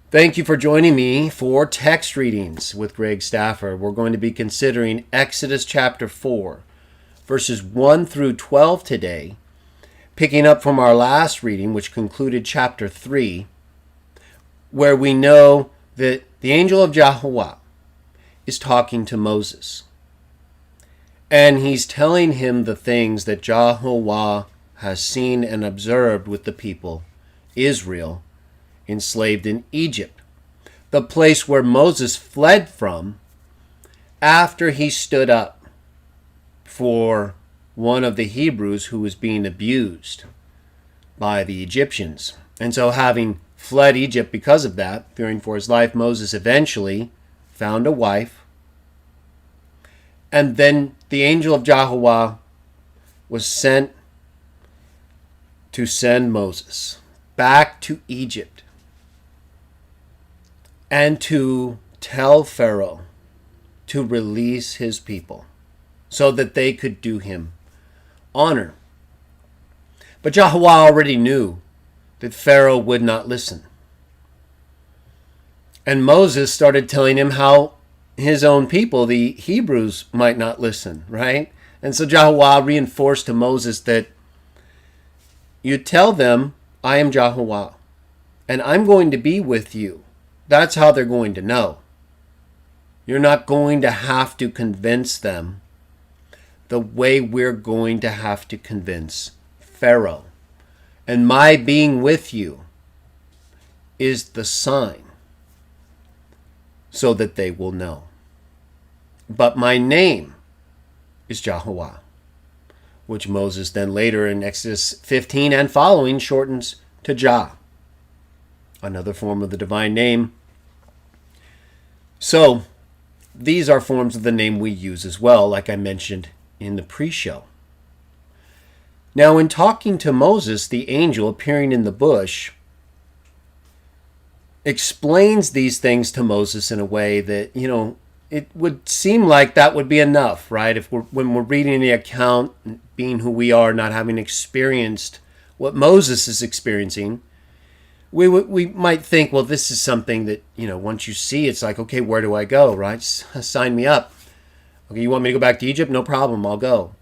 Thank you for joining me for text readings with Greg Stafford. We're going to be considering Exodus chapter 4, verses 1 through 12 today, picking up from our last reading, which concluded chapter 3, where we know that the angel of Jaho is talking to Moses. And he's telling him the things that Jaho has seen and observed with the people, Israel, enslaved in Egypt, the place where Moses fled from after he stood up for one of the Hebrews who was being abused by the Egyptians. And so having fled Egypt because of that, fearing for his life, Moses eventually found a wife. And then the angel of Jaho was sent to send Moses back to Egypt and to tell Pharaoh to release his people so that they could do him honor. But Jaho already knew that Pharaoh would not listen. And Moses started telling him how his own people, the Hebrews, might not listen, right? And so Jaho reinforced to Moses that you tell them, I am Jaho, and I'm going to be with you. That's how they're going to know. You're not going to have to convince them the way we're going to have to convince Pharaoh. And my being with you is the sign so that they will know. But my name is Jaho, which Moses then later in Exodus 15 and following shortens to Jah, another form of the divine name. So these are forms of the name we use as well, like I mentioned in the pre-show. Now, in talking to Moses, the angel appearing in the bush explains these things to Moses in a way that, it would seem like that would be enough, right? When we're reading the account, being who we are, not having experienced what Moses is experiencing, we might think, well, this is something that, once you see, it's like, okay, where do I go, right? Sign me up. Okay, you want me to go back to Egypt? No problem, I'll go.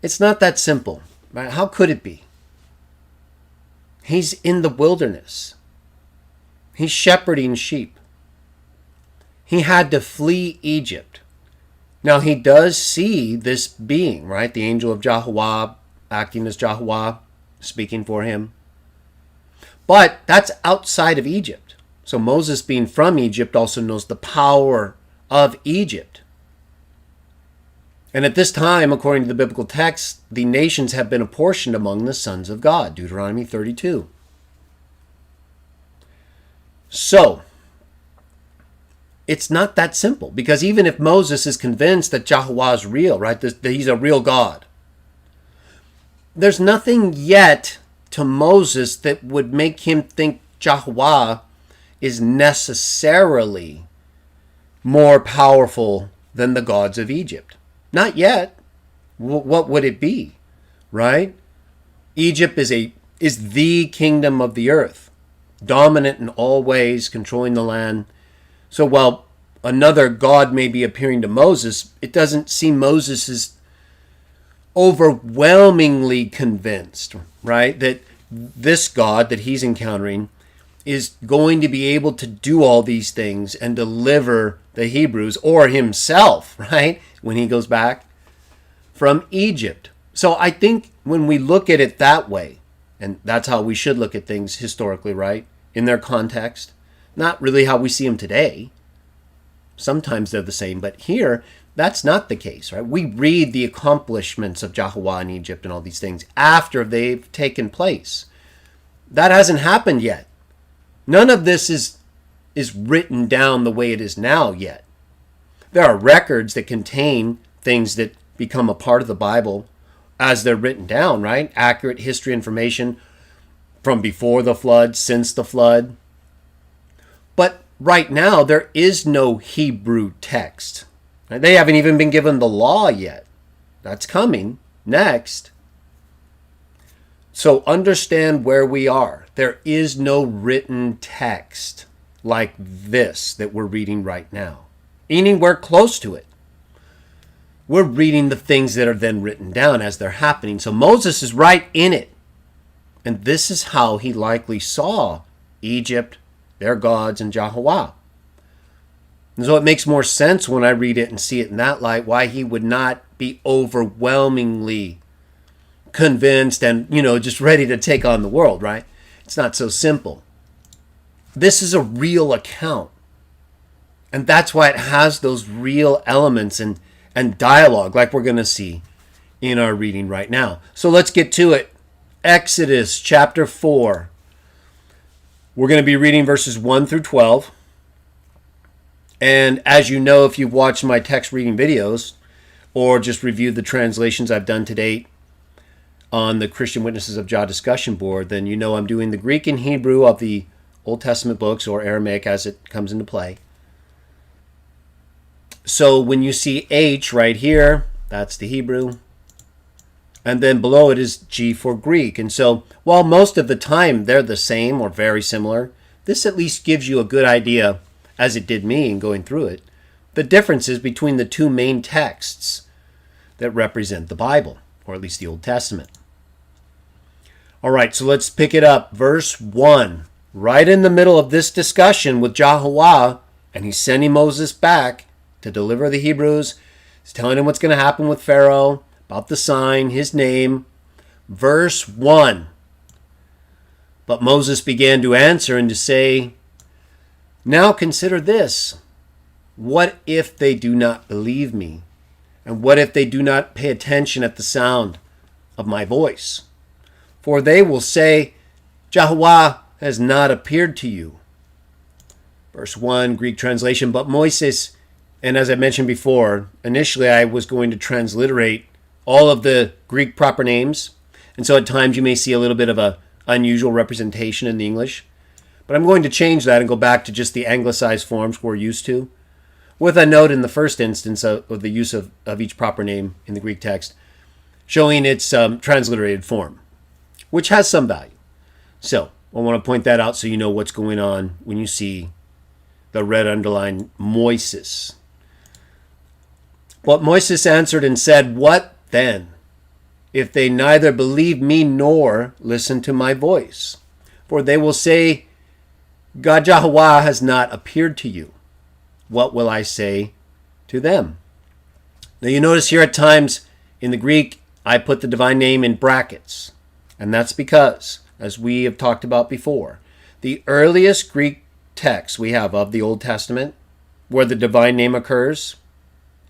It's not that simple, right? How could it be? He's in the wilderness. He's shepherding sheep. He had to flee Egypt. Now, he does see this being, right? The angel of Jaho acting as Jaho, speaking for him. But that's outside of Egypt. So Moses, being from Egypt, also knows the power of Egypt. And at this time, according to the biblical text, the nations have been apportioned among the sons of God, Deuteronomy 32. So, it's not that simple, because even if Moses is convinced that Jaho is real, right, that he's a real God, there's nothing yet to Moses that would make him think Jaho is necessarily more powerful than the gods of Egypt. Not yet. What would it be, right? Egypt is the kingdom of the earth, dominant in all ways, controlling the land. So while another God may be appearing to Moses, it doesn't seem Moses is overwhelmingly convinced, right, that this God that he's encountering is going to be able to do all these things and deliver the Hebrews or himself, right, when he goes back from Egypt. So I think when we look at it that way, and that's how we should look at things historically, right, in their context, not really how we see them today. Sometimes they're the same, but here, that's not the case, right? We read the accomplishments of Jaho in Egypt and all these things after they've taken place. That hasn't happened yet. None of this is written down the way it is now yet. There are records that contain things that become a part of the Bible as they're written down, right? Accurate history information from before the flood, since the flood. But right now, there is no Hebrew text. They haven't even been given the law yet. That's coming next. So understand where we are. There is no written text like this that we're reading right now. Anywhere close to it. We're reading the things that are then written down as they're happening. So Moses is right in it. And this is how he likely saw Egypt, their gods, and Jaho. And so it makes more sense when I read it and see it in that light, why he would not be overwhelmingly convinced and, just ready to take on the world, right? It's not so simple. This is a real account. And that's why it has those real elements and dialogue like we're going to see in our reading right now. So let's get to it. Exodus chapter 4. We're going to be reading verses 1 through 12. And as you know, if you've watched my text reading videos or just reviewed the translations I've done to date on the Christian Witnesses of Jah discussion board, then you know I'm doing the Greek and Hebrew of the Old Testament books, or Aramaic as it comes into play. So when you see H right here, that's the Hebrew. And then below it is G for Greek. And so while most of the time they're the same or very similar, this at least gives you a good idea, as it did me in going through it, the differences between the two main texts that represent the Bible, or at least the Old Testament. All right, so let's pick it up. Verse 1, right in the middle of this discussion with Jaho, and he's sending Moses back to deliver the Hebrews. He's telling him what's going to happen with Pharaoh, about the sign, his name. Verse 1, but Moses began to answer and to say, now consider this. What if they do not believe me? And what if they do not pay attention at the sound of my voice? For they will say, Jaho has not appeared to you. Verse 1, Greek translation, but Moyses, and as I mentioned before, initially I was going to transliterate all of the Greek proper names. And so at times you may see a little bit of a unusual representation in the English. But I'm going to change that and go back to just the anglicized forms we're used to, with a note in the first instance of the use of each proper name in the Greek text, showing its transliterated form, which has some value. So I want to point that out so you know what's going on when you see the red underlined Moyses. But Moyses answered and said, what then, if they neither believe me nor listen to my voice? For they will say, God Jaho has not appeared to you. What will I say to them? Now you notice here at times in the Greek, I put the divine name in brackets. And that's because, as we have talked about before, the earliest Greek text we have of the Old Testament, where the divine name occurs,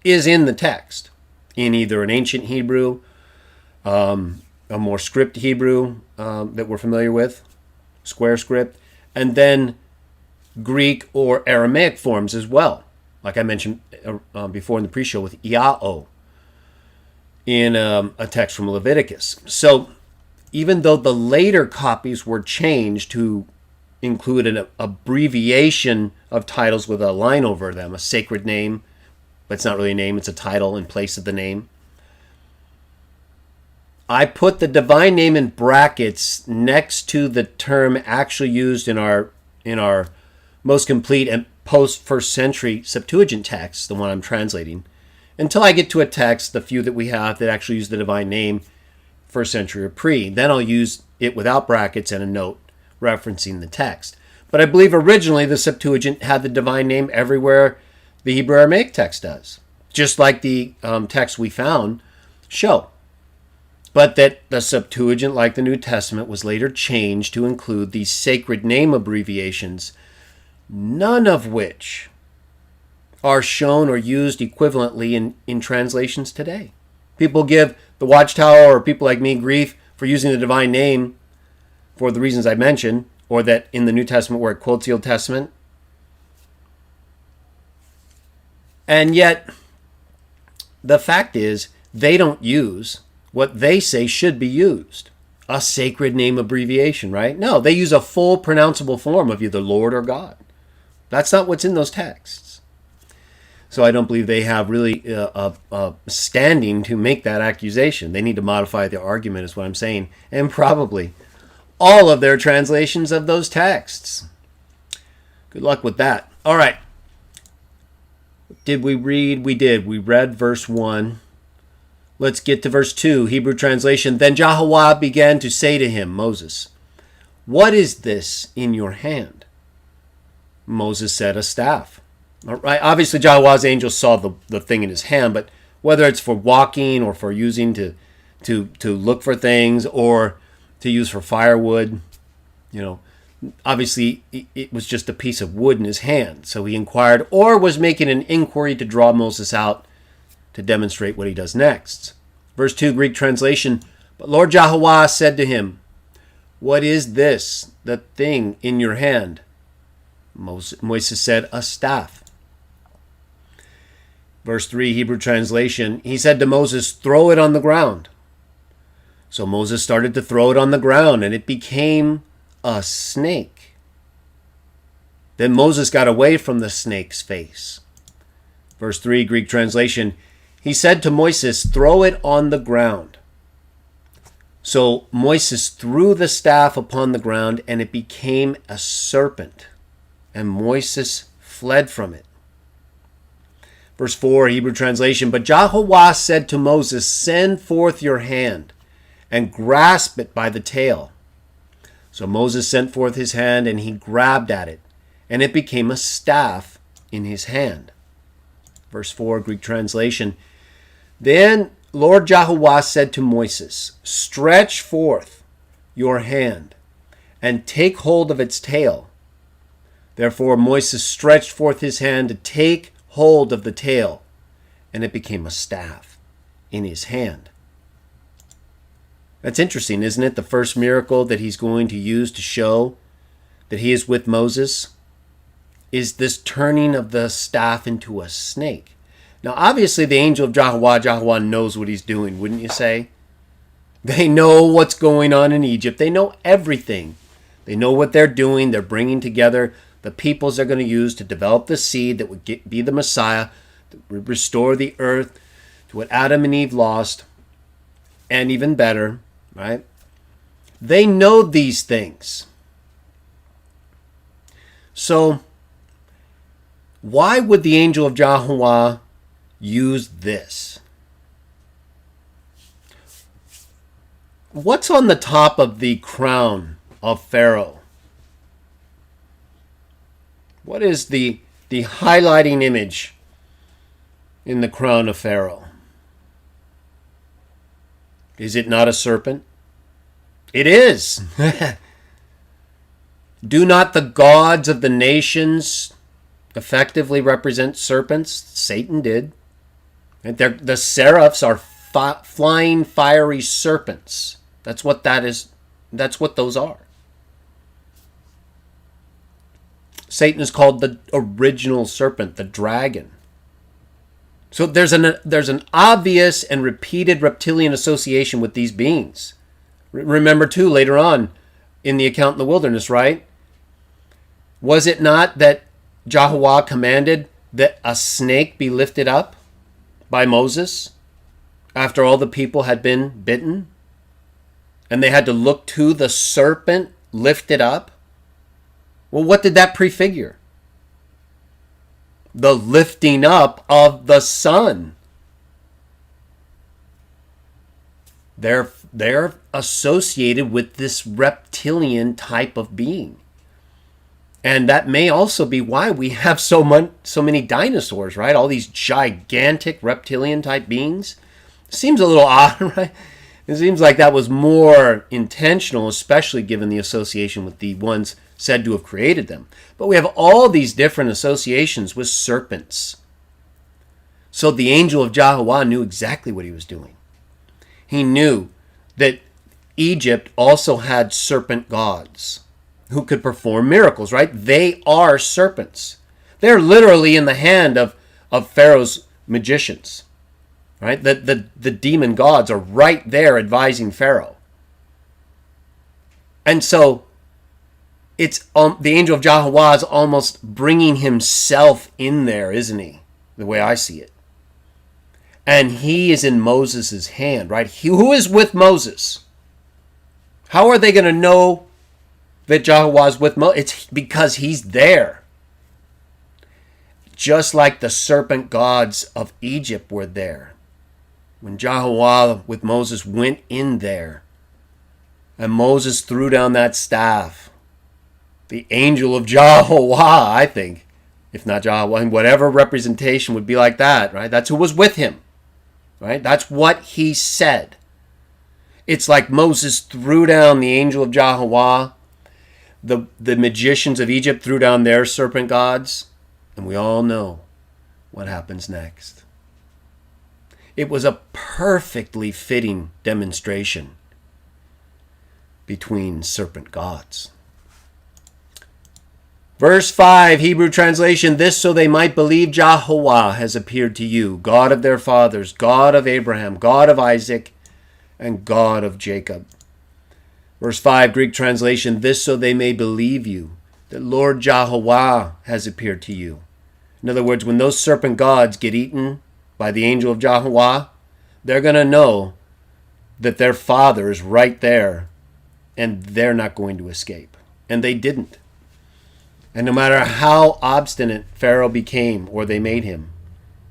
is in the text, in either an ancient Hebrew, a more script Hebrew that we're familiar with, square script, and then Greek or Aramaic forms as well, like I mentioned before in the pre-show with Jaho in a text from Leviticus. So even though the later copies were changed to include an abbreviation of titles with a line over them, a sacred name, but it's not really a name, it's a title in place of the name, I put the divine name in brackets next to the term actually used in our most complete and post first century Septuagint text, the one I'm translating, until I get to a text, the few that we have that actually use the divine name first century or pre. Then I'll use it without brackets and a note referencing the text. But I believe originally the Septuagint had the divine name everywhere the Hebrew Aramaic text does, just like the text we found show. But that the Septuagint, like the New Testament, was later changed to include these sacred name abbreviations, none of which are shown or used equivalently in translations today. People give the Watchtower or people like me grief for using the divine name for the reasons I mentioned, or that in the New Testament where it quotes the Old Testament. And yet, the fact is, they don't use what they say should be used, a sacred name abbreviation, right? No, they use a full pronounceable form of either Lord or God. That's not what's in those texts. So I don't believe they have really a standing to make that accusation. They need to modify their argument, is what I'm saying, and probably all of their translations of those texts. Good luck with that. All right. Did we read? We did. We read verse 1. Let's get to verse 2, Hebrew translation. Then Jaho began to say to him, Moses, what is this in your hand? Moses said, a staff. All right. Obviously, Jaho's angel saw the thing in his hand, but whether it's for walking or for using to look for things or to use for firewood, obviously it was just a piece of wood in his hand. So he inquired, or was making an inquiry to draw Moses out to demonstrate what he does next. Verse 2, Greek translation. But Lord Jaho said to him, what is this, the thing in your hand? Moyses said, a staff. Verse 3, Hebrew translation. He said to Moses, throw it on the ground. So Moses started to throw it on the ground, and it became a snake. Then Moses got away from the snake's face. Verse 3, Greek translation. He said to Moyses, throw it on the ground. So Moyses threw the staff upon the ground, and it became a serpent. And Moyses fled from it. Verse 4, Hebrew translation. But Jaho said to Moses, send forth your hand, and grasp it by the tail. So Moses sent forth his hand, and he grabbed at it, and it became a staff in his hand. Verse 4, Greek translation. Then Lord Jaho said to Moyses, stretch forth your hand, and take hold of its tail. Therefore Moyses stretched forth his hand to take hold of the tail, and it became a staff in his hand. That's interesting, isn't it? The first miracle that he's going to use to show that he is with Moses is this turning of the staff into a snake. Now, obviously, the angel of Jaho knows what he's doing, wouldn't you say? They know what's going on in Egypt. They know everything. They know what they're doing. They're bringing together the peoples they're going to use to develop the seed that would be the Messiah, to restore the earth to what Adam and Eve lost, and even better, right? They know these things. So, why would the angel of Jaho use this? What's on the top of the crown of Pharaoh? What is the highlighting image in the crown of Pharaoh? Is it not a serpent? It is. Do not the gods of the nations effectively represent serpents? Satan did. And the seraphs are flying fiery serpents. That's what that is. That's what those are. Satan is called the original serpent, the dragon. So there's an obvious and repeated reptilian association with these beings. Remember too, later on in the account in the wilderness, right? Was it not that Jaho commanded that a snake be lifted up by Moses after all the people had been bitten? And they had to look to the serpent lifted up? Well, what did that prefigure? The lifting up of the sun. They're associated with this reptilian type of being. And that may also be why we have so many dinosaurs, right? All these gigantic reptilian type beings. Seems a little odd, right? It seems like that was more intentional, especially given the association with the ones said to have created them. But we have all these different associations with serpents. So the angel of Jaho knew exactly what he was doing. He knew that Egypt also had serpent gods who could perform miracles, right? They are serpents. They're literally in the hand of Pharaoh's magicians, right? The demon gods are right there advising Pharaoh. And so it's the angel of Jaho is almost bringing himself in there, isn't he? The way I see it. And he is in Moses' hand, right? Who is with Moses? How are they going to know that Jaho is with Moses? It's because he's there. just like the serpent gods of Egypt were there. When Jaho with Moses went in there, and Moses threw down that staff, the angel of Jaho, I think, if not Jaho, whatever representation would be like that, right? That's who was with him, right? That's what he said. It's like Moses threw down the angel of Jaho. The magicians of Egypt threw down their serpent gods, and we all know what happens next. It was a perfectly fitting demonstration between serpent gods. Verse 5, Hebrew translation, this so they might believe Jaho has appeared to you, God of their fathers, God of Abraham, God of Isaac, and God of Jacob. Verse 5, Greek translation, this so they may believe you, that Lord Jaho has appeared to you. In other words, when those serpent gods get eaten by the angel of Jaho, they're going to know that their father is right there, and they're not going to escape. And they didn't. And no matter how obstinate Pharaoh became, or they made him,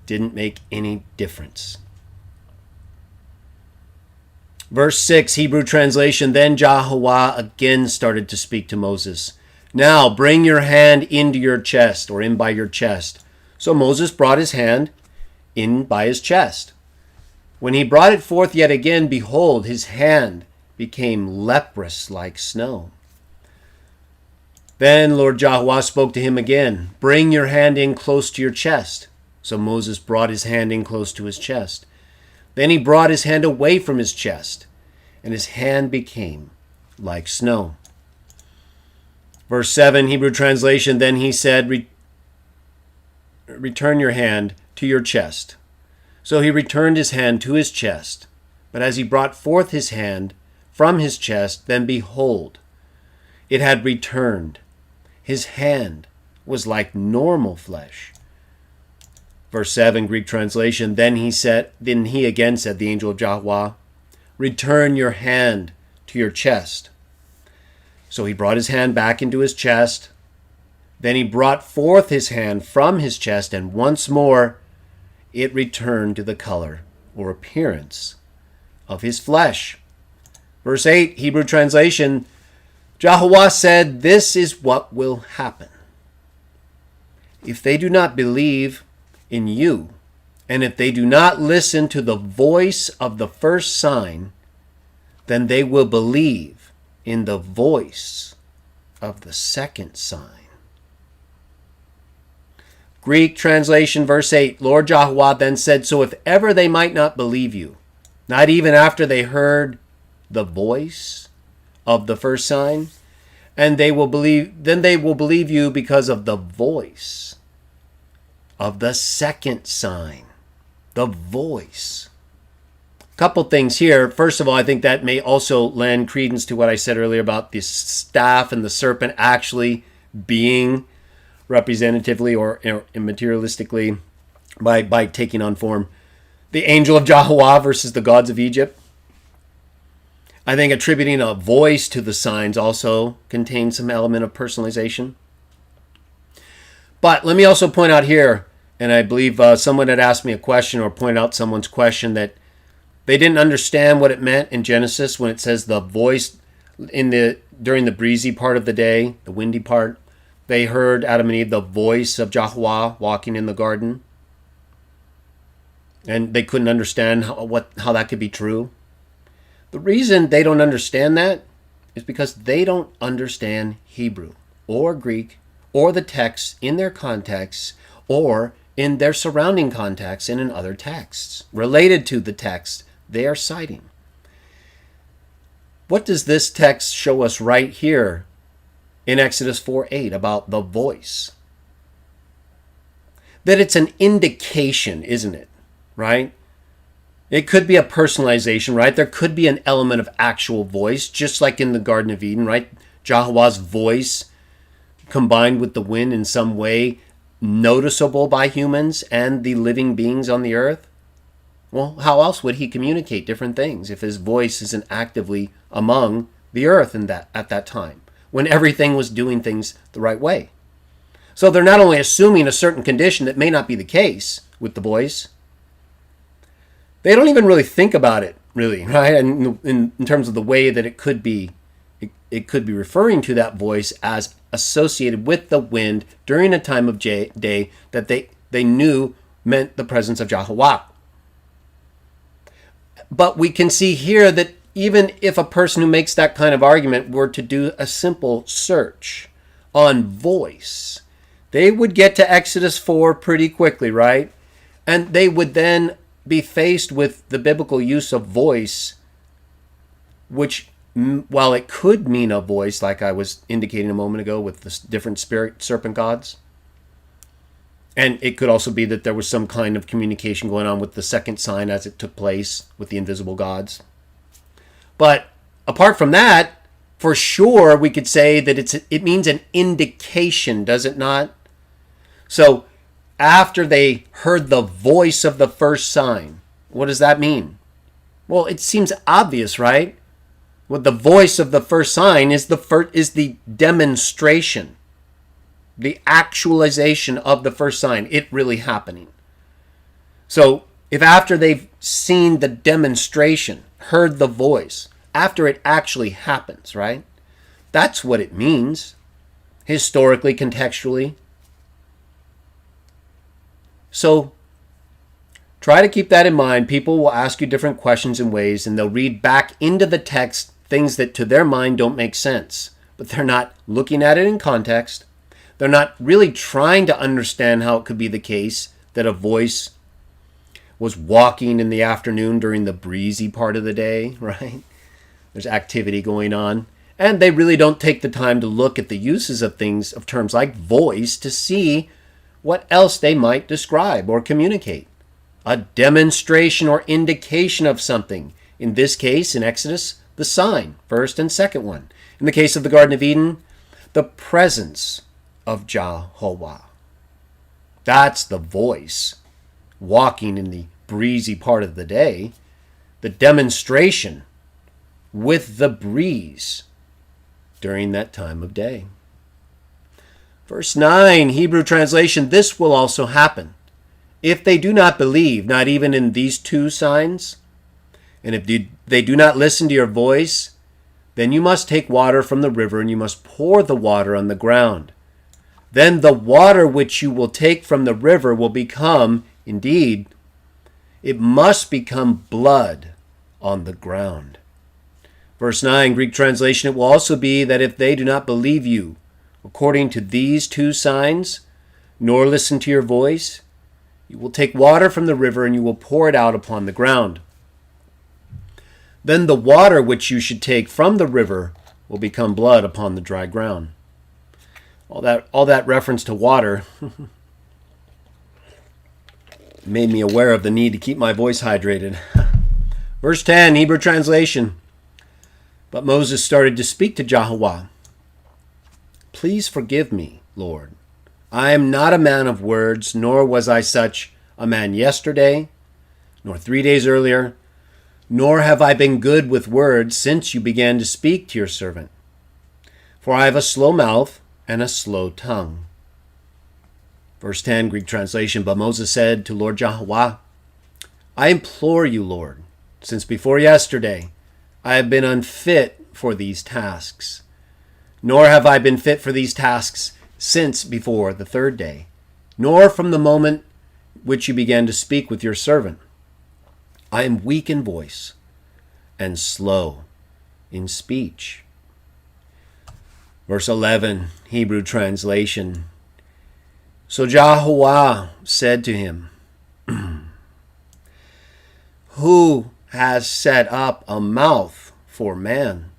didn't make any difference. Verse 6, Hebrew translation, then Jaho again started to speak to Moses. Now bring your hand into your chest, or in by your chest. So Moses brought his hand in by his chest. When he brought it forth yet again, behold, his hand became leprous like snow. Then Lord Jaho spoke to him again, bring your hand in close to your chest. So Moses brought his hand in close to his chest. Then he brought his hand away from his chest, and his hand became like snow. Verse 7, Hebrew translation, then he said, return your hand to your chest. So he returned his hand to his chest. But as he brought forth his hand from his chest, then behold, it had returned. His hand was like normal flesh. Verse 7, Greek translation, then he again said, the angel of Jaho, return your hand to your chest. So he brought his hand back into his chest. Then he brought forth his hand from his chest, and once more it returned to the color or appearance of his flesh. Verse 8, Hebrew translation, Jaho said, this is what will happen. If they do not believe in you, and if they do not listen to the voice of the first sign, then they will believe in the voice of the second sign. Greek translation, verse 8, Lord Jaho then said, so if ever they might not believe you, not even after they heard the voice of the first sign, and they will believe you because of the voice of the second sign. The voice. A couple things here. First of all, I think that may also lend credence to what I said earlier about the staff and the serpent actually being representatively or materialistically by taking on form the angel of Jaho versus the gods of Egypt. I think attributing a voice to the signs also contains some element of personalization. But let me also point out here, and I believe someone had asked me a question or pointed out someone's question that they didn't understand what it meant in Genesis when it says the voice during the breezy part of the day, the windy part. They heard, Adam and Eve, the voice of Jaho walking in the garden. And they couldn't understand how that could be true. The reason they don't understand that is because they don't understand Hebrew or Greek or the text in their context or in their surrounding context and in other texts related to the text they are citing. What does this text show us right here in Exodus 4:8 about the voice? That it's an indication, isn't it? Right? It could be a personalization, right? There could be an element of actual voice, just like in the Garden of Eden, right? Jaho's voice combined with the wind in some way noticeable by humans and the living beings on the earth. Well, how else would he communicate different things if his voice isn't actively among the earth at that time, when everything was doing things the right way? So they're not only assuming a certain condition that may not be the case with the voice, they don't even really think about it, really, right? And in terms of the way that it could be referring to that voice as associated with the wind during a time of day that they knew meant the presence of Jaho. But we can see here that even if a person who makes that kind of argument were to do a simple search on voice, they would get to Exodus 4 pretty quickly, right? And they would then be faced with the biblical use of voice, which, while it could mean a voice, like I was indicating a moment ago with the different spirit serpent gods, and it could also be that there was some kind of communication going on with the second sign as it took place with the invisible gods. But apart from that, for sure, we could say that it means an indication, does it not? So after they heard the voice of the first sign, what does that mean? Well, it seems obvious, right? Well, the voice of the first sign is the demonstration, the actualization of the first sign, it really happening. So if after they've seen the demonstration, heard the voice, after it actually happens, right? That's what it means, historically, contextually. So try to keep that in mind. People will ask you different questions and ways, and they'll read back into the text things that to their mind don't make sense. But they're not looking at it in context. They're not really trying to understand how it could be the case that a voice was walking in the afternoon during the breezy part of the day, right? There's activity going on. And they really don't take the time to look at the uses of things, of terms like voice, to see what else they might describe or communicate. A demonstration or indication of something. In this case, in Exodus, the sign, first and second one. In the case of the Garden of Eden, the presence of Jaho. That's the voice walking in the breezy part of the day. The demonstration with the breeze during that time of day. Verse 9, Hebrew translation, this will also happen. If they do not believe, not even in these two signs, and if they do not listen to your voice, then you must take water from the river and you must pour the water on the ground. Then the water which you will take from the river will become, indeed, it must become blood on the ground. Verse 9, Greek translation, it will also be that if they do not believe you, according to these two signs, nor listen to your voice, you will take water from the river and you will pour it out upon the ground. Then the water which you should take from the river will become blood upon the dry ground. All that reference to water made me aware of the need to keep my voice hydrated. Verse 10, Hebrew translation. But Moses started to speak to Jaho. Please forgive me, Lord. I am not a man of words, nor was I such a man yesterday, nor 3 days earlier, nor have I been good with words since you began to speak to your servant. For I have a slow mouth and a slow tongue. Verse 10, Greek translation, but Moses said to Lord Jaho, I implore you, Lord, since before yesterday I have been unfit for these tasks, nor have I been fit for these tasks since before the third day, nor from the moment which you began to speak with your servant. I am weak in voice and slow in speech. Verse 11, Hebrew translation. So Jaho said to him, who has set up a mouth for man?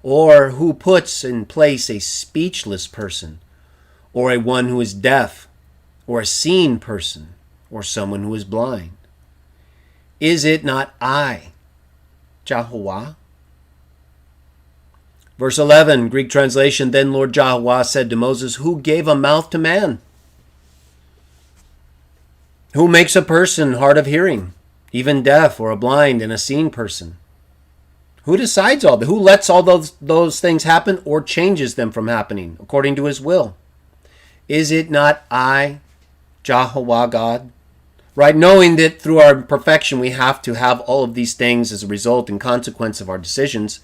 Or who puts in place a speechless person? Or a one who is deaf? Or a seeing person? Or someone who is blind? Is it not I, Jaho? Verse 11, Greek translation, then Lord Jaho said to Moses, who gave a mouth to man? Who makes a person hard of hearing, even deaf, or a blind and a seeing person? Who decides all that? Who lets all those things happen or changes them from happening according to his will? Is it not I, Jaho God? Right? Knowing that through our imperfection we have to have all of these things as a result and consequence of our decisions.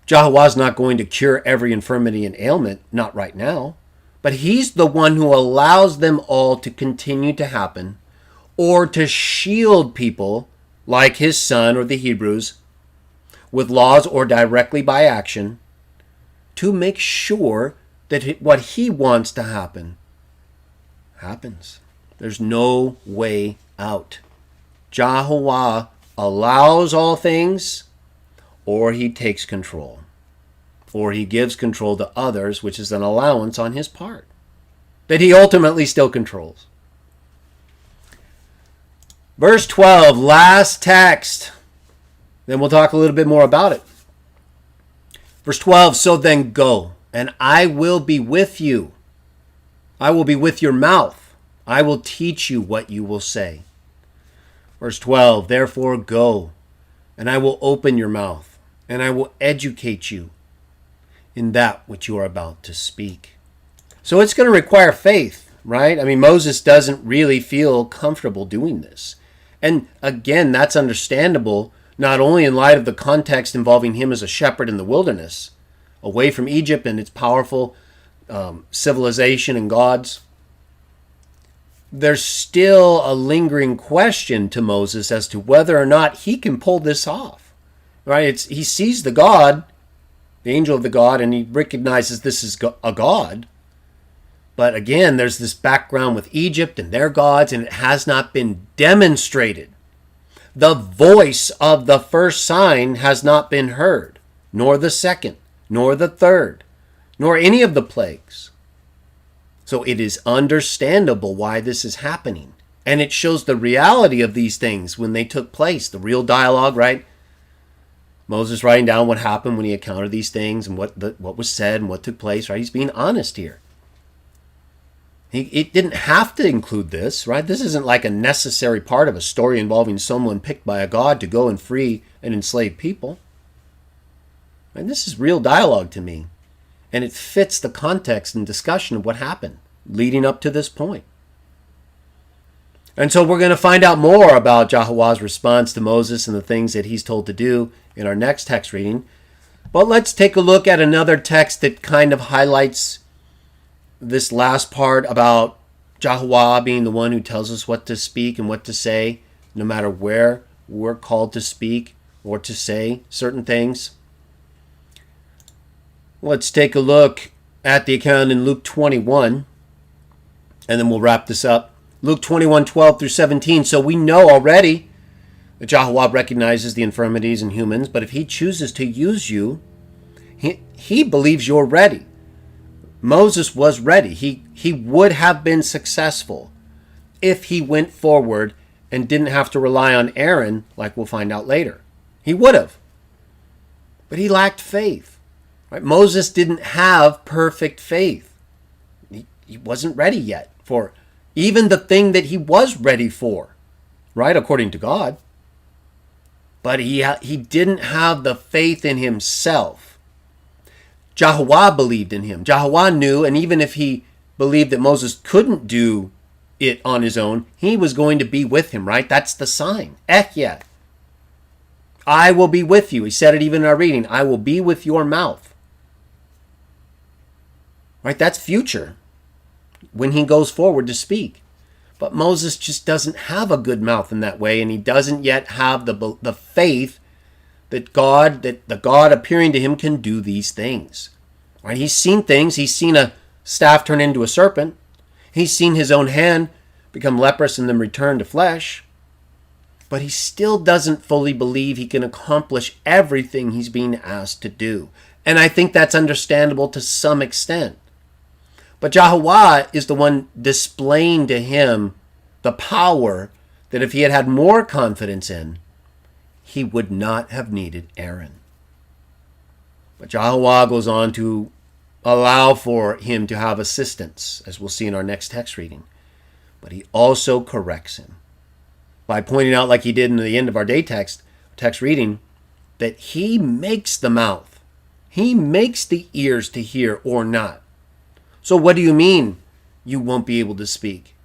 Jaho is not going to cure every infirmity and ailment, not right now. But he's the one who allows them all to continue to happen, or to shield people like his son or the Hebrews with laws or directly by action to make sure that what he wants to happen happens. There's no way out. Jaho allows all things, or he takes control, or he gives control to others, which is an allowance on his part that he ultimately still controls. Verse 12, last text. Then we'll talk a little bit more about it. Verse 12, so then go, and I will be with you. I will be with your mouth. I will teach you what you will say. Verse 12, therefore go, and I will open your mouth, and I will educate you in that which you are about to speak. So it's going to require faith, right? I mean, Moses doesn't really feel comfortable doing this. And again, that's understandable, not only in light of the context involving him as a shepherd in the wilderness, away from Egypt and its powerful civilization and gods. There's still a lingering question to Moses as to whether or not he can pull this off. Right? He sees the God, the angel of the God, and he recognizes this is a God. But again, there's this background with Egypt and their gods, and it has not been demonstrated. The voice of the first sign has not been heard, nor the second, nor the third, nor any of the plagues. So it is understandable why this is happening. And it shows the reality of these things when they took place. The real dialogue, right? Moses writing down what happened when he encountered these things and what was said and what took place, right? He's being honest here. It didn't have to include this, right? This isn't like a necessary part of a story involving someone picked by a god to go and free and enslave people. And this is real dialogue to me. And it fits the context and discussion of what happened leading up to this point. And so we're going to find out more about Jaho's response to Moses and the things that he's told to do in our next text reading. But let's take a look at another text that kind of highlights this last part about Jaho being the one who tells us what to speak and what to say, no matter where we're called to speak or to say certain things. Let's take a look at the account in Luke 21, and then we'll wrap this up. Luke 21, 12 through 17. So we know already that Jaho recognizes the infirmities in humans, but if he chooses to use you, he believes you're ready. Moses was ready. He would have been successful if he went forward and didn't have to rely on Aaron, like we'll find out later. He would have. But he lacked faith. Right? Moses didn't have perfect faith. He wasn't ready yet for even the thing that he was ready for, right? According to God. But he didn't have the faith in himself. Jaho believed in him. Jaho knew, and even if he believed that Moses couldn't do it on his own, he was going to be with him, right? That's the sign. Ehyeh. I will be with you. He said it even in our reading. I will be with your mouth. Right? That's future when he goes forward to speak. But Moses just doesn't have a good mouth in that way, and he doesn't yet have the faith that the God appearing to him can do these things. Right? He's seen things. He's seen a staff turn into a serpent. He's seen his own hand become leprous and then return to flesh. But he still doesn't fully believe he can accomplish everything he's being asked to do. And I think that's understandable to some extent. But Jaho is the one displaying to him the power that if he had had more confidence in, he would not have needed Aaron. But Jaho goes on to allow for him to have assistance, as we'll see in our next text reading. But he also corrects him by pointing out, like he did in the end of our day text reading, that he makes the mouth. He makes the ears to hear or not. So what do you mean you won't be able to speak?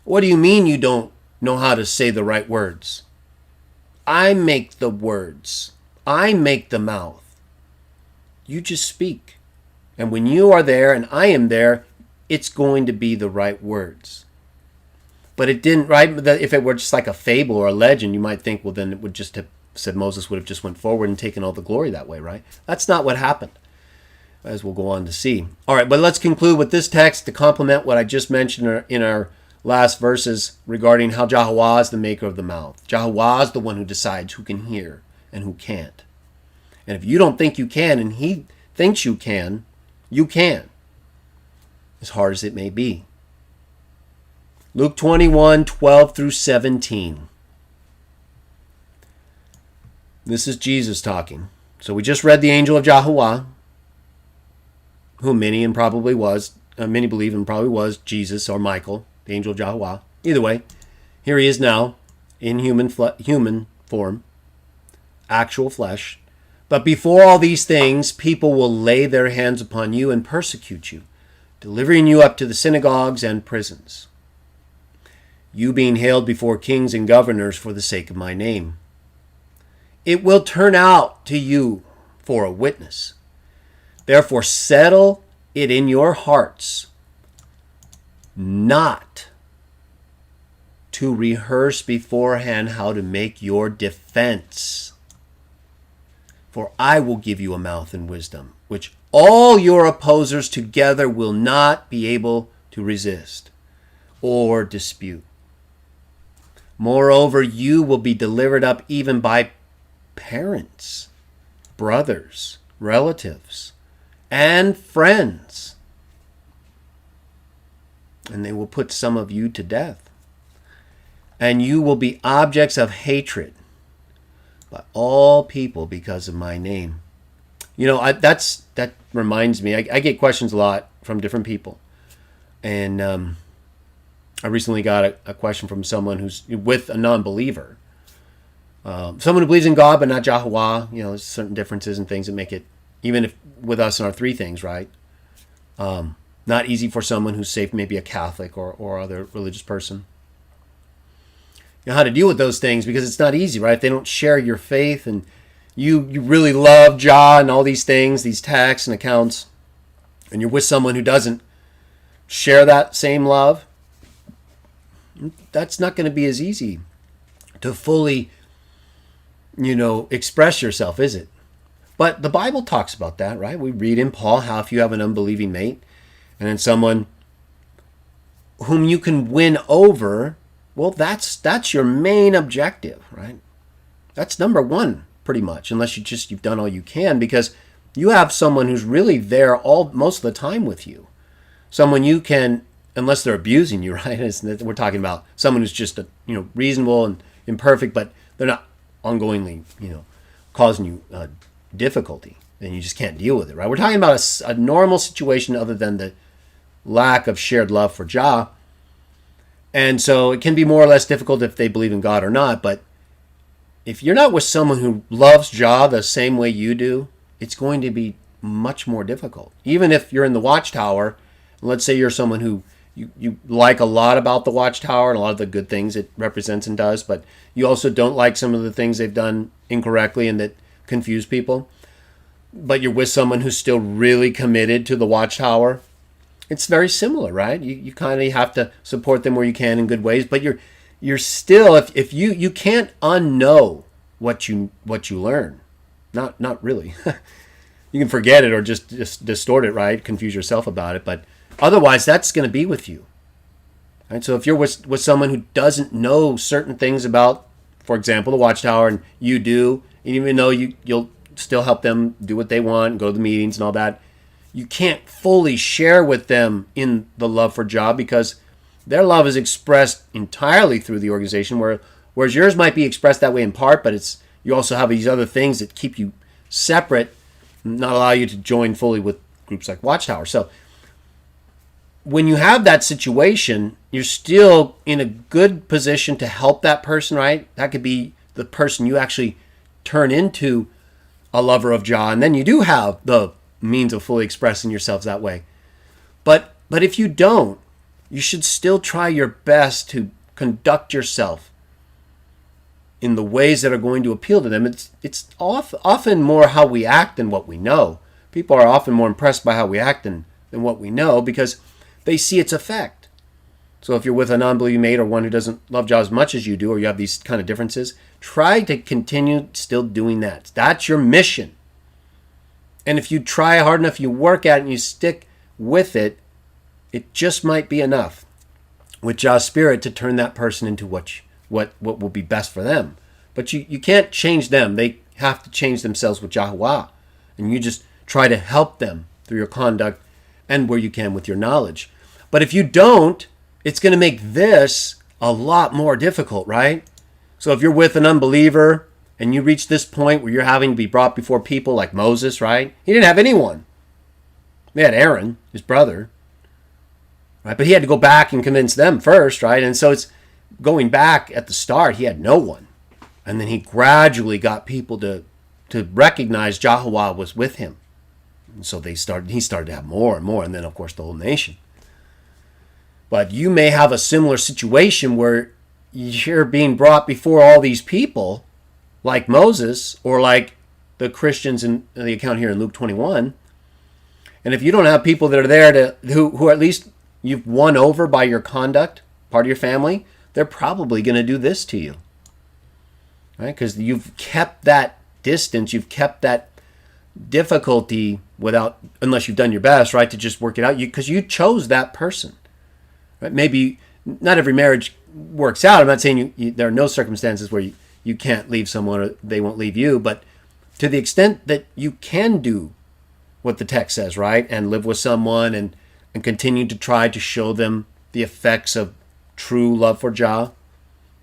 What do you mean you don't know how to say the right words? I make the words. I make the mouth. You just speak. And when you are there and I am there, it's going to be the right words. But it didn't, right? If it were just like a fable or a legend, you might think, well, then it would just have said Moses would have just went forward and taken all the glory that way, right? That's not what happened, as we'll go on to see. All right, but let's conclude with this text to complement what I just mentioned in our last verses regarding how Jaho is the maker of the mouth. Jaho is the one who decides who can hear and who can't. And if you don't think you can and he thinks you can, as hard as it may be. Luke 21, 12 through 17. This is Jesus talking. So we just read the angel of Jaho, who many believe and probably was Jesus or Michael, the angel of Jaho. Either way, here he is now in human form, actual flesh. But before all these things, people will lay their hands upon you and persecute you, delivering you up to the synagogues and prisons. You being haled before kings and governors for the sake of my name. It will turn out to you for a witness. Therefore, settle it in your hearts not to rehearse beforehand how to make your defense. For I will give you a mouth and wisdom, which all your opposers together will not be able to resist or dispute. Moreover, you will be delivered up even by parents, brothers, relatives, and friends. And they will put some of you to death. And you will be objects of hatred by all people because of my name. You know, that reminds me, I get questions a lot from different people. And I recently got a question from someone who's with a non-believer. Someone who believes in God, but not Jaho. You know, there's certain differences and things that make it, even if with us in our three things, right? Not easy for someone who's saved, maybe a Catholic or other religious person. You know how to deal with those things, because it's not easy, right? If they don't share your faith and you really love Jah and all these things, these texts and accounts, and you're with someone who doesn't share that same love, that's not going to be as easy to fully, express yourself, is it? But the Bible talks about that, right? We read in Paul how if you have an unbelieving mate and then someone whom you can win over, well, that's your main objective, right? That's number one, pretty much, unless you've done all you can, because you have someone who's really there most of the time with you. Someone you can, unless they're abusing you, right? We're talking about someone who's just reasonable and imperfect, but they're not ongoingly, causing you difficulty, and you just can't deal with it, right? We're talking about a normal situation other than the lack of shared love for Jah. And so it can be more or less difficult if they believe in God or not. But if you're not with someone who loves Jah the same way you do, it's going to be much more difficult. Even if you're in the Watchtower, let's say you're someone who you like a lot about the Watchtower and a lot of the good things it represents and does, but you also don't like some of the things they've done incorrectly and that confuse people. But you're with someone who's still really committed to the Watchtower. It's very similar, right? You kind of have to support them where you can in good ways, but you're still, if you can't unknow what you learn. Not really. You can forget it or just distort it, right? Confuse yourself about it, but otherwise that's going to be with you. Right? So if you're with someone who doesn't know certain things about, for example, the Watchtower, and you do, and even though you'll still help them do what they want, go to the meetings and all that, you can't fully share with them in the love for Jah because their love is expressed entirely through the organization, whereas yours might be expressed that way in part, but you also have these other things that keep you separate, not allow you to join fully with groups like Watchtower. So when you have that situation, you're still in a good position to help that person, right? That could be the person you actually turn into a lover of Jah, and then you do have the means of fully expressing yourselves that way. But But if you don't, you should still try your best to conduct yourself in the ways that are going to appeal to them. It's often more how we act than what we know. People are often more impressed by how we act than what we know because they see its effect. So if you're with a non-believing mate or one who doesn't love Jah as much as you do, or you have these kind of differences, try to continue still doing that. That's your mission. And if you try hard enough, you work at it and you stick with it, it just might be enough with Jah's spirit to turn that person into what will be best for them. But you can't change them. They have to change themselves with Jaho. And you just try to help them through your conduct and where you can with your knowledge. But if you don't, it's going to make this a lot more difficult, right? So if you're with an unbeliever and you reach this point where you're having to be brought before people like Moses, right? He didn't have anyone. They had Aaron, his brother, right? But he had to go back and convince them first, right? And so it's going back at the start, he had no one. And then he gradually got people to recognize Jaho was with him. And so he started to have more and more, and then of course the whole nation. But you may have a similar situation where you're being brought before all these people, like Moses, or like the Christians in the account here in Luke 21. And if you don't have people that are there who at least you've won over by your conduct, part of your family, they're probably going to do this to you, right? Because you've kept that distance, you've kept that difficulty unless you've done your best, right, to just work it out. Because you chose that person. Right? Maybe not every marriage works out. I'm not saying there are no circumstances where you can't leave someone or they won't leave you, but to the extent that you can do what the text says, right, and live with someone and continue to try to show them the effects of true love for Jah,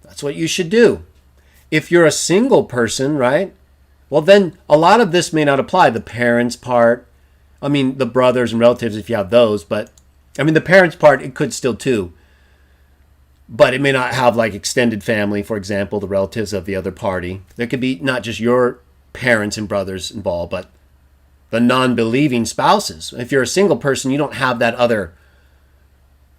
that's what you should do. If you're a single person, right, well then a lot of this may not apply. The parents part, the brothers and relatives if you have those, but the parents part, it could still too. But it may not have like extended family, for example, the relatives of the other party. There could be not just your parents and brothers involved, but the non-believing spouses. If you're a single person, you don't have that other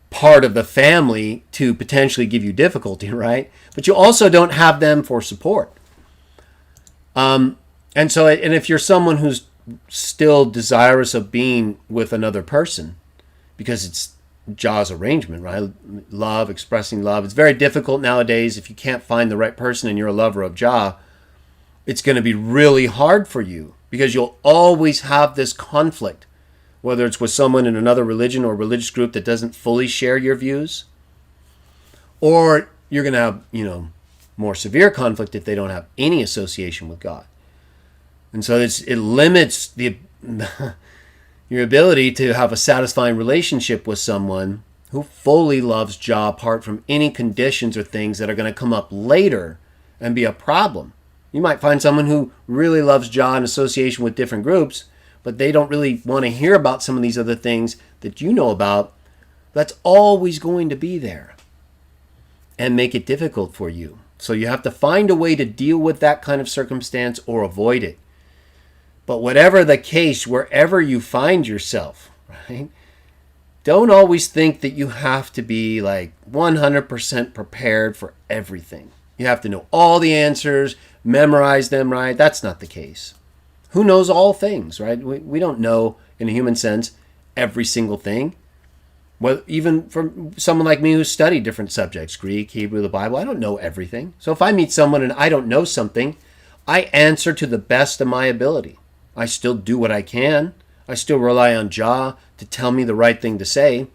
part of the family to potentially give you difficulty, right? But you also don't have them for support. And if you're someone who's still desirous of being with another person, because it's Jah's arrangement, right? Love, expressing love. It's very difficult nowadays. If you can't find the right person and you're a lover of Jah, it's going to be really hard for you because you'll always have this conflict, whether it's with someone in another religion or religious group that doesn't fully share your views, or you're going to have, more severe conflict if they don't have any association with God. And so it limits your ability to have a satisfying relationship with someone who fully loves Jah apart from any conditions or things that are going to come up later and be a problem. You might find someone who really loves Jah in association with different groups, but they don't really want to hear about some of these other things that you know about. That's always going to be there and make it difficult for you. So you have to find a way to deal with that kind of circumstance or avoid it. But whatever the case, wherever you find yourself, right, don't always think that you have to be like 100% prepared for everything. You have to know all the answers, memorize them, right? That's not the case. Who knows all things, right? We don't know, in a human sense, every single thing. Well, even from someone like me who studied different subjects, Greek, Hebrew, the Bible, I don't know everything. So if I meet someone and I don't know something, I answer to the best of my ability. I still do what I can. I still rely on Jah to tell me the right thing to say.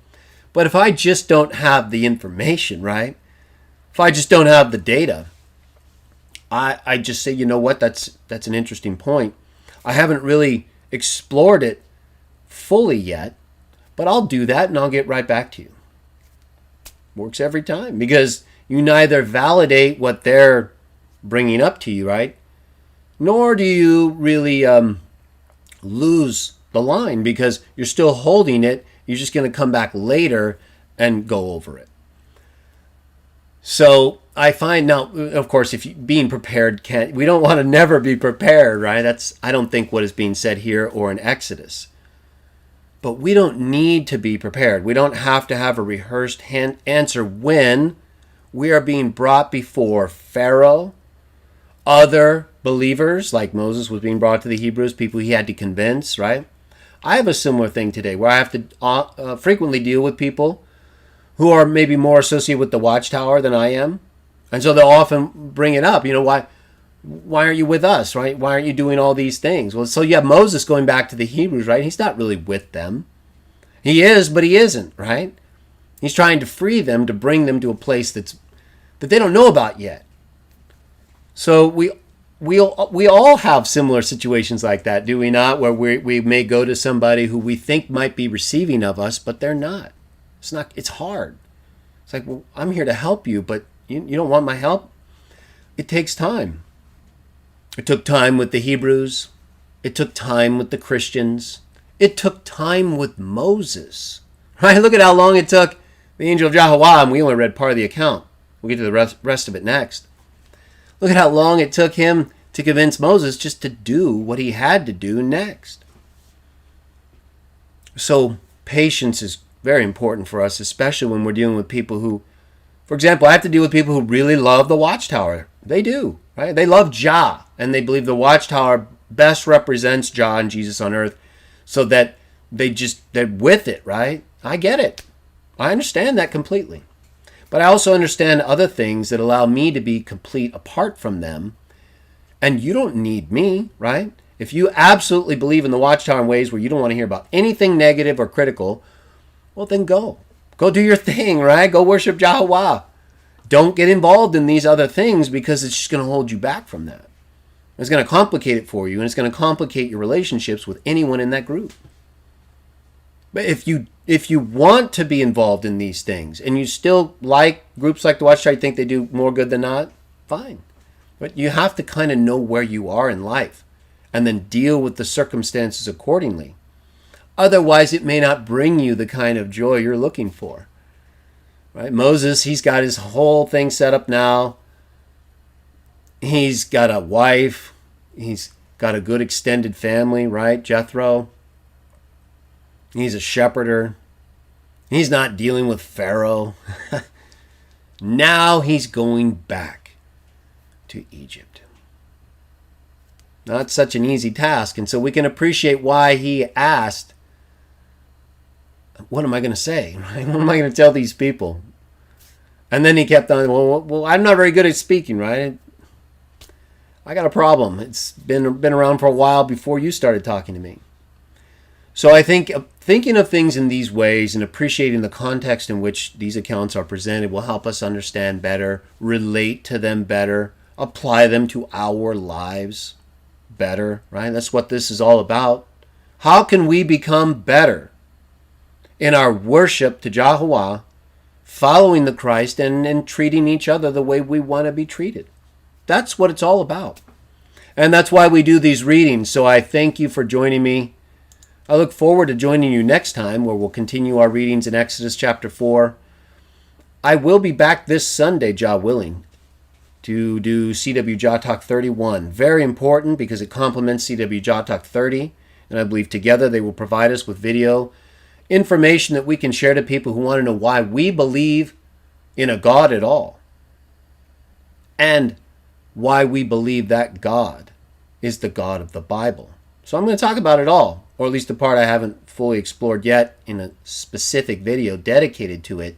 But if I just don't have the information, right? If I just don't have the data, I just say, you know what, that's an interesting point. I haven't really explored it fully yet, but I'll do that and I'll get right back to you. Works every time because you neither validate what they're bringing up to you, right? Nor do you really lose the line because you're still holding it. You're just going to come back later and go over it. So I find now, of course, being prepared we don't want to never be prepared, right? That's, I don't think, what is being said here or in Exodus. But we don't need to be prepared. We don't have to have a rehearsed answer when we are being brought before Pharaoh, other believers, like Moses was being brought to the Hebrews, people he had to convince, right? I have a similar thing today where I have to frequently deal with people who are maybe more associated with the Watchtower than I am. And so they'll often bring it up, why aren't you with us, right? Why aren't you doing all these things? Well, so you have Moses going back to the Hebrews, right? He's not really with them. He is, but he isn't, right? He's trying to free them, to bring them to a place that they don't know about yet. So we all have similar situations like that, do we not? Where we may go to somebody who we think might be receiving of us, but they're not. It's hard. It's like, well, I'm here to help you, but you don't want my help? It takes time. It took time with the Hebrews. It took time with the Christians. It took time with Moses. Right? Look at how long it took the angel of Jaho, and we only read part of the account. We'll get to the rest of it next. Look at how long it took him to convince Moses just to do what he had to do next. So patience is very important for us, especially when we're dealing with people who, for example, I have to deal with people who really love the Watchtower. They do, right? They love Jah, and they believe the Watchtower best represents Jah and Jesus on earth, so that they're with it, right? I get it. I understand that completely. But I also understand other things that allow me to be complete apart from them. And you don't need me, right? If you absolutely believe in the Watchtower in ways where you don't want to hear about anything negative or critical, well, then go. Go do your thing, right? Go worship Jaho. Don't get involved in these other things, because it's just going to hold you back from that. It's going to complicate it for you, and it's going to complicate your relationships with anyone in that group. But if you want to be involved in these things, and you still like groups like the Watchtower, you think they do more good than not, fine. But you have to kind of know where you are in life, and then deal with the circumstances accordingly. Otherwise, it may not bring you the kind of joy you're looking for. Right? Moses, he's got his whole thing set up now. He's got a wife. He's got a good extended family, right? Jethro. He's a shepherder. He's not dealing with Pharaoh. Now he's going back to Egypt. Not such an easy task. And so we can appreciate why he asked, what am I going to say? What am I going to tell these people? And then he kept on, well, I'm not very good at speaking, right? I got a problem. It's been around for a while before you started talking to me. So I think thinking of things in these ways and appreciating the context in which these accounts are presented will help us understand better, relate to them better, apply them to our lives better, right? That's what this is all about. How can we become better in our worship to Jaho, following the Christ, and treating each other the way we want to be treated? That's what it's all about. And that's why we do these readings. So I thank you for joining me. I look forward to joining you next time, where we'll continue our readings in Exodus chapter 4. I will be back this Sunday, Jah willing, to do CW Jah Talk 31. Very important, because it complements CW Jah Talk 30. And I believe together they will provide us with video information that we can share to people who want to know why we believe in a God at all, and why we believe that God is the God of the Bible. So I'm going to talk about it all, or at least the part I haven't fully explored yet, in a specific video dedicated to it.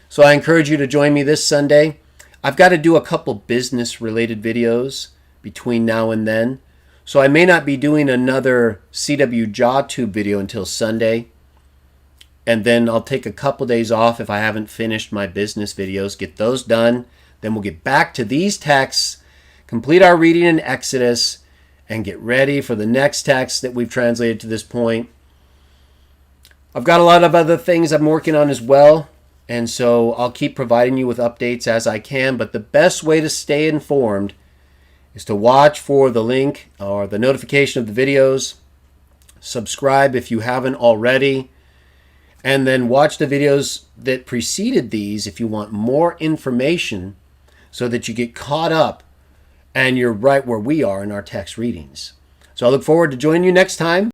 So I encourage you to join me this Sunday. I've got to do a couple business-related videos between now and then, so I may not be doing another CW JawTube video until Sunday. And then I'll take a couple days off if I haven't finished my business videos, get those done. Then we'll get back to these texts, complete our reading in Exodus, and get ready for the next text that we've translated to this point. I've got a lot of other things I'm working on as well, and so I'll keep providing you with updates as I can. But the best way to stay informed is to watch for the link or the notification of the videos. Subscribe if you haven't already. And then watch the videos that preceded these if you want more information, so that you get caught up and you're right where we are in our text readings. So I look forward to joining you next time.